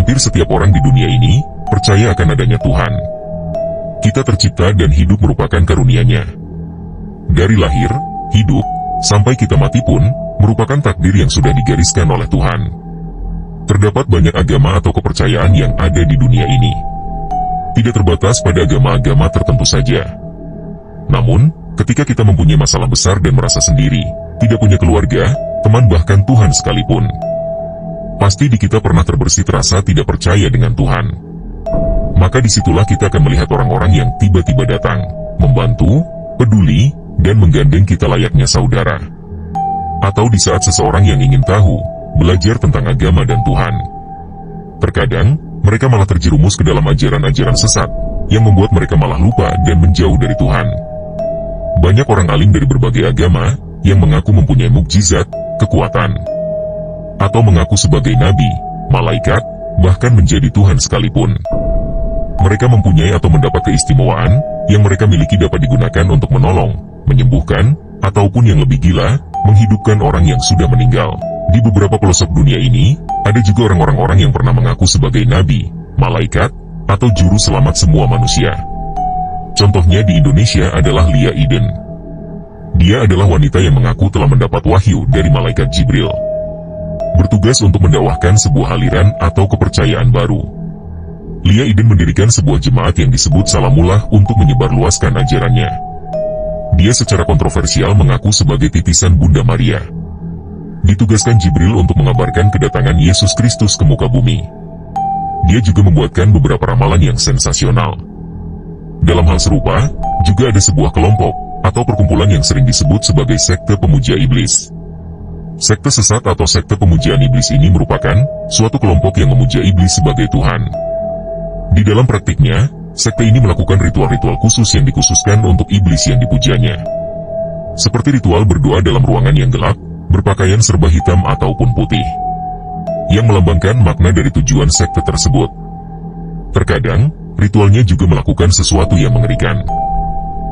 Hampir setiap orang di dunia ini percaya akan adanya Tuhan. Kita tercipta dan hidup merupakan karunia-Nya. Dari lahir, hidup, sampai kita mati pun merupakan takdir yang sudah digariskan oleh Tuhan. Terdapat banyak agama atau kepercayaan yang ada di dunia ini. Tidak terbatas pada agama-agama tertentu saja. Namun, ketika kita mempunyai masalah besar dan merasa sendiri, tidak punya keluarga, teman bahkan Tuhan sekalipun, pasti di kita pernah terbersit rasa tidak percaya dengan Tuhan. Maka disitulah kita akan melihat orang-orang yang tiba-tiba datang, membantu, peduli, dan menggandeng kita layaknya saudara. Atau di saat seseorang yang ingin tahu, belajar tentang agama dan Tuhan. Terkadang, mereka malah terjerumus ke dalam ajaran-ajaran sesat, yang membuat mereka malah lupa dan menjauh dari Tuhan. Banyak orang alim dari berbagai agama, yang mengaku mempunyai mukjizat, kekuatan, atau mengaku sebagai nabi, malaikat, bahkan menjadi Tuhan sekalipun. Mereka mempunyai atau mendapat keistimewaan, yang mereka miliki dapat digunakan untuk menolong, menyembuhkan, ataupun yang lebih gila, menghidupkan orang yang sudah meninggal. Di beberapa pelosok dunia ini, ada juga orang-orang yang pernah mengaku sebagai nabi, malaikat, atau juru selamat semua manusia. Contohnya di Indonesia adalah Lia Iden. Dia adalah wanita yang mengaku telah mendapat wahyu dari malaikat Jibril, bertugas untuk mendakwahkan sebuah aliran atau kepercayaan baru. Lia Iden mendirikan sebuah jemaat yang disebut Salamullah untuk menyebarluaskan ajarannya. Dia secara kontroversial mengaku sebagai titisan Bunda Maria. Ditugaskan Jibril untuk mengabarkan kedatangan Yesus Kristus ke muka bumi. Dia juga membuatkan beberapa ramalan yang sensasional. Dalam hal serupa, juga ada sebuah kelompok atau perkumpulan yang sering disebut sebagai sekte pemuja iblis. Sekte sesat atau sekte pemujaan iblis ini merupakan suatu kelompok yang memuja iblis sebagai Tuhan. Di dalam praktiknya, sekte ini melakukan ritual-ritual khusus yang dikhususkan untuk iblis yang dipujanya. Seperti ritual berdoa dalam ruangan yang gelap, berpakaian serba hitam ataupun putih, yang melambangkan makna dari tujuan sekte tersebut. Terkadang, ritualnya juga melakukan sesuatu yang mengerikan,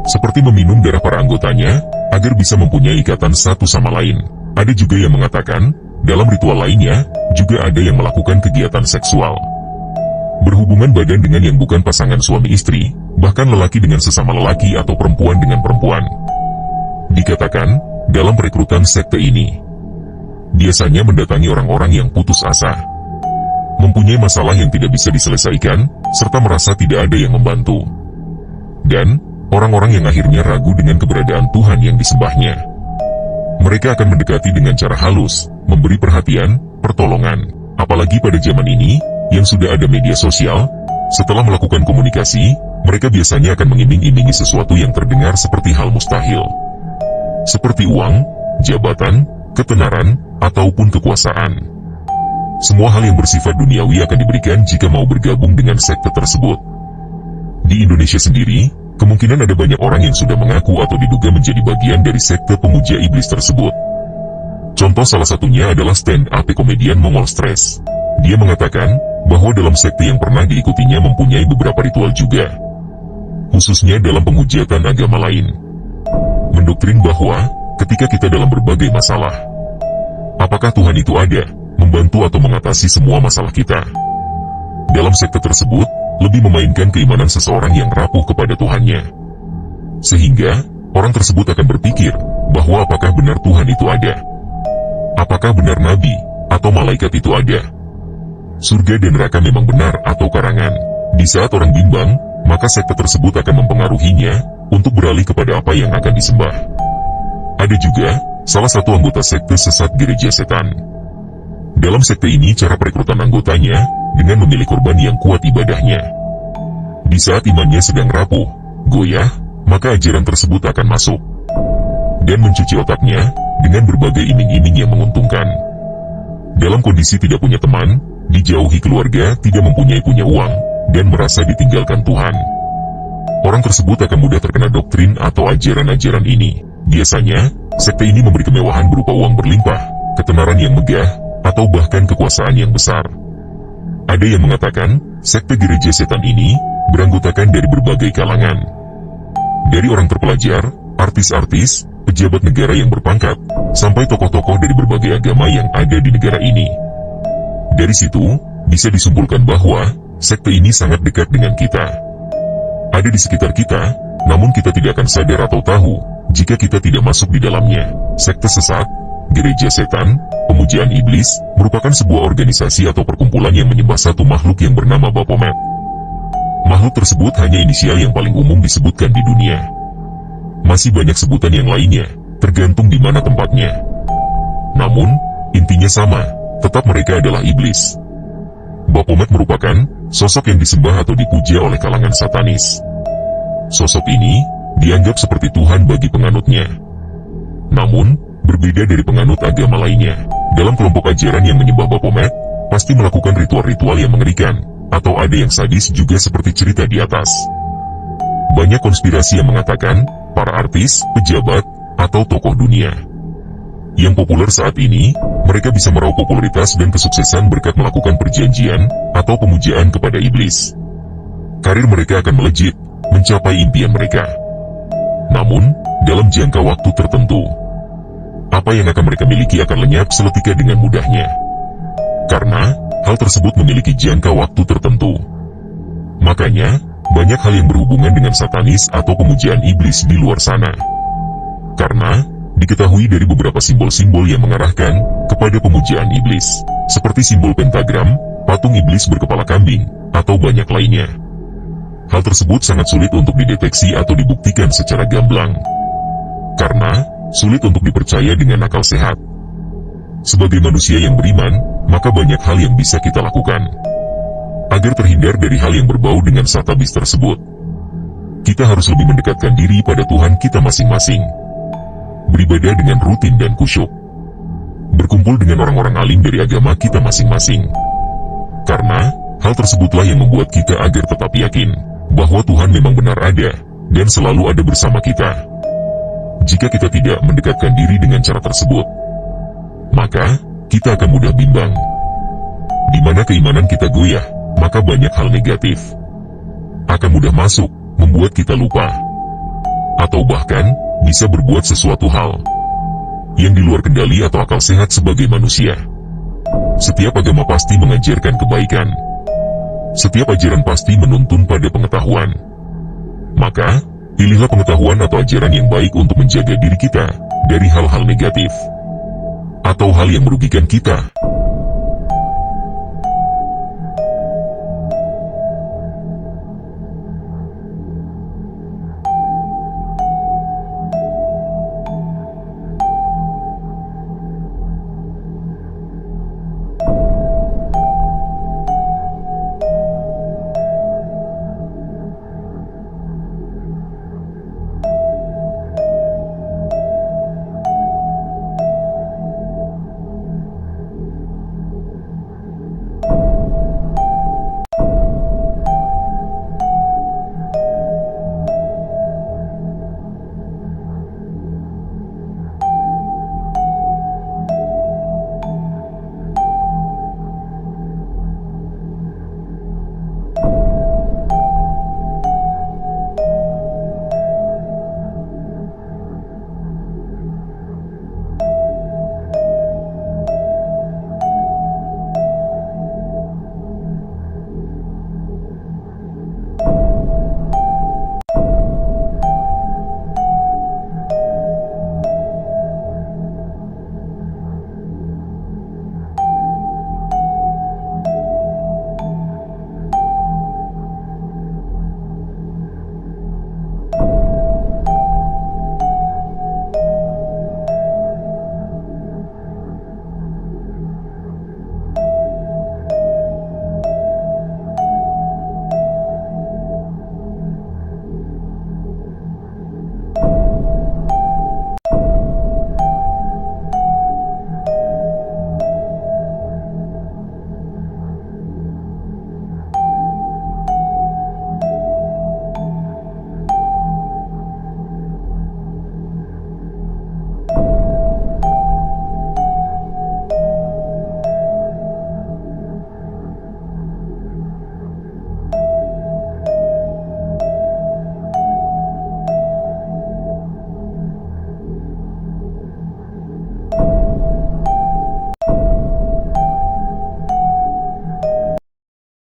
seperti meminum darah para anggotanya, agar bisa mempunyai ikatan satu sama lain. Ada juga yang mengatakan, dalam ritual lainnya, juga ada yang melakukan kegiatan seksual, berhubungan badan dengan yang bukan pasangan suami istri, bahkan lelaki dengan sesama lelaki atau perempuan dengan perempuan. Dikatakan, dalam perekrutan sekte ini, biasanya mendatangi orang-orang yang putus asa, mempunyai masalah yang tidak bisa diselesaikan, serta merasa tidak ada yang membantu. Dan, orang-orang yang akhirnya ragu dengan keberadaan Tuhan yang disembahnya. Mereka akan mendekati dengan cara halus, memberi perhatian, pertolongan. Apalagi pada zaman ini, yang sudah ada media sosial, setelah melakukan komunikasi, mereka biasanya akan mengiming-imingi sesuatu yang terdengar seperti hal mustahil. Seperti uang, jabatan, ketenaran, ataupun kekuasaan. Semua hal yang bersifat duniawi akan diberikan jika mau bergabung dengan sekte tersebut. Di Indonesia sendiri, kemungkinan ada banyak orang yang sudah mengaku atau diduga menjadi bagian dari sekte pemuja iblis tersebut. Contoh salah satunya adalah stand-up komedian Mongol Stress. Dia mengatakan bahwa dalam sekte yang pernah diikutinya mempunyai beberapa ritual juga, khususnya dalam penghujatan agama lain. Mendoktrin bahwa, ketika kita dalam berbagai masalah, apakah Tuhan itu ada, membantu atau mengatasi semua masalah kita? Dalam sekte tersebut, lebih memainkan keimanan seseorang yang rapuh kepada Tuhannya. Sehingga, orang tersebut akan berpikir, bahwa apakah benar Tuhan itu ada? Apakah benar Nabi, atau malaikat itu ada? Surga dan neraka memang benar atau karangan? Di saat orang bimbang, maka sekte tersebut akan mempengaruhinya, untuk beralih kepada apa yang akan disembah. Ada juga, salah satu anggota sekte sesat gereja setan. Dalam sekte ini cara perekrutan anggotanya, dengan memilih korban yang kuat ibadahnya. Di saat imannya sedang rapuh, goyah, maka ajaran tersebut akan masuk, dan mencuci otaknya, dengan berbagai iming-iming yang menguntungkan. Dalam kondisi tidak punya teman, dijauhi keluarga, tidak mempunyai uang, dan merasa ditinggalkan Tuhan. Orang tersebut akan mudah terkena doktrin atau ajaran-ajaran ini. Biasanya, sekte ini memberi kemewahan berupa uang berlimpah, ketenaran yang megah, atau bahkan kekuasaan yang besar. Ada yang mengatakan, sekte gereja setan ini beranggotakan dari berbagai kalangan. Dari orang terpelajar, artis-artis, pejabat negara yang berpangkat, sampai tokoh-tokoh dari berbagai agama yang ada di negara ini. Dari situ, bisa disimpulkan bahwa sekte ini sangat dekat dengan kita. Ada di sekitar kita, namun kita tidak akan sadar atau tahu jika kita tidak masuk di dalamnya. Sekte sesat, gereja setan, pemujaan iblis, merupakan sebuah organisasi atau perkumpulan yang menyembah satu makhluk yang bernama Baphomet. Makhluk tersebut hanya inisial yang paling umum disebutkan di dunia. Masih banyak sebutan yang lainnya, tergantung di mana tempatnya. Namun, intinya sama, tetap mereka adalah iblis. Baphomet merupakan sosok yang disembah atau dipuja oleh kalangan satanis. Sosok ini dianggap seperti Tuhan bagi penganutnya. Namun, berbeda dari penganut agama lainnya. Dalam kelompok ajaran yang menyembah Baphomet, pasti melakukan ritual-ritual yang mengerikan, atau ada yang sadis juga seperti cerita di atas. Banyak konspirasi yang mengatakan, para artis, pejabat, atau tokoh dunia yang populer saat ini, mereka bisa meraup popularitas dan kesuksesan berkat melakukan perjanjian atau pemujaan kepada iblis. Karir mereka akan melejit, mencapai impian mereka. Namun, dalam jangka waktu tertentu, apa yang akan mereka miliki akan lenyap seketika dengan mudahnya. Karena, hal tersebut memiliki jangka waktu tertentu. Makanya, banyak hal yang berhubungan dengan satanis atau pemujaan iblis di luar sana. Karena, diketahui dari beberapa simbol-simbol yang mengarahkan kepada pemujaan iblis, seperti simbol pentagram, patung iblis berkepala kambing, atau banyak lainnya. Hal tersebut sangat sulit untuk dideteksi atau dibuktikan secara gamblang. Karena, sulit untuk dipercaya dengan akal sehat. Sebagai manusia yang beriman, maka banyak hal yang bisa kita lakukan agar terhindar dari hal yang berbau dengan satabis tersebut. Kita harus lebih mendekatkan diri pada Tuhan kita masing-masing. Beribadah dengan rutin dan kusyuk. Berkumpul dengan orang-orang alim dari agama kita masing-masing. Karena, hal tersebutlah yang membuat kita agar tetap yakin bahwa Tuhan memang benar ada, dan selalu ada bersama kita. Jika kita tidak mendekatkan diri dengan cara tersebut, maka, kita akan mudah bimbang. Di mana keimanan kita goyah, maka banyak hal negatif akan mudah masuk, membuat kita lupa. Atau bahkan, bisa berbuat sesuatu hal yang di luar kendali atau akal sehat sebagai manusia. Setiap agama pasti mengajarkan kebaikan. Setiap ajaran pasti menuntun pada pengetahuan. Maka, pilihlah pengetahuan atau ajaran yang baik untuk menjaga diri kita dari hal-hal negatif atau hal yang merugikan kita.